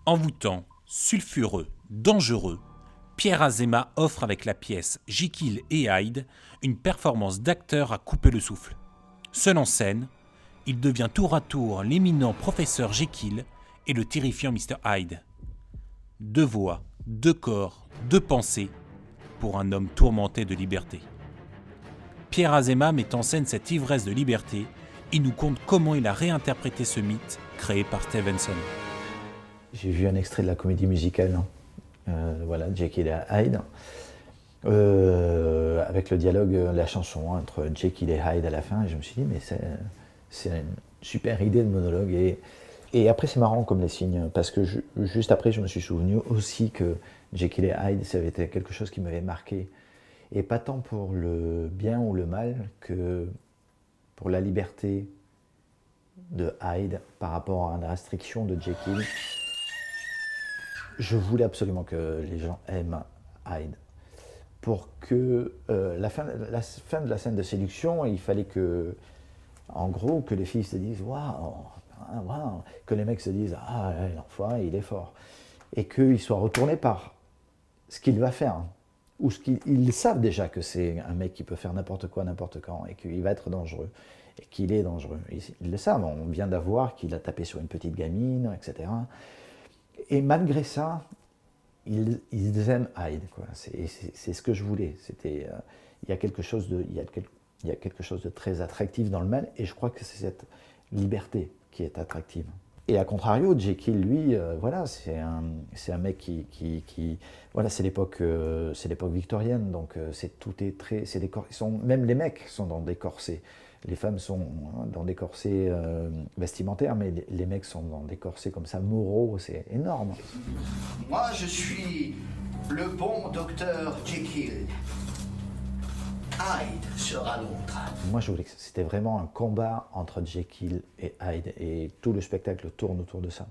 Envoûtant, sulfureux, dangereux, Pierre Azéma offre avec la pièce Jekyll et Hyde une performance d'acteur à couper le souffle. Seul en scène, il devient tour à tour l'éminent professeur Jekyll et le terrifiant Mr Hyde. Deux voix, deux corps, deux pensées pour un homme tourmenté de liberté. Pierre Azéma met en scène cette ivresse de liberté et nous conte comment il a réinterprété ce mythe créé par Stevenson. J'ai vu un extrait de la comédie musicale, voilà, Jekyll et Hyde, avec le dialogue, la chanson entre Jekyll et Hyde à la fin, et je me suis dit, mais c'est une super idée de monologue. Et après, c'est marrant comme les signes, parce que juste après, je me suis souvenu aussi que Jekyll et Hyde, ça avait été quelque chose qui m'avait marqué, et pas tant pour le bien ou le mal, que pour la liberté de Hyde par rapport à la restriction de Jekyll. Je voulais absolument que les gens aiment Hyde. Pour que la fin de la scène de séduction, il fallait que, en gros, que les filles se disent waouh, waouh, que les mecs se disent ah, l'enfoiré, il est fort. Et qu'ils soient retournés par ce qu'il va faire. Ou ils savent déjà que c'est un mec qui peut faire n'importe quoi, n'importe quand, et qu'il va être dangereux, et qu'il est dangereux. Ils le savent, on vient d'avoir qu'il a tapé sur une petite gamine, etc. Et malgré ça, ils aiment Hyde, quoi. C'est ce que je voulais. Il y a quelque chose de très attractif dans le mal, et je crois que c'est cette liberté qui est attractive. Et à contrario, Jekyll, lui, voilà, c'est un mec qui voilà, c'est l'époque victorienne, donc même les mecs sont dans des corsets. Les femmes sont dans des corsets vestimentaires, mais les mecs sont dans des corsets comme ça, moraux, c'est énorme. Moi, je suis le bon docteur Jekyll. Hyde sera l'autre. Moi, je voulais que c'était vraiment un combat entre Jekyll et Hyde, et tout le spectacle tourne autour de ça.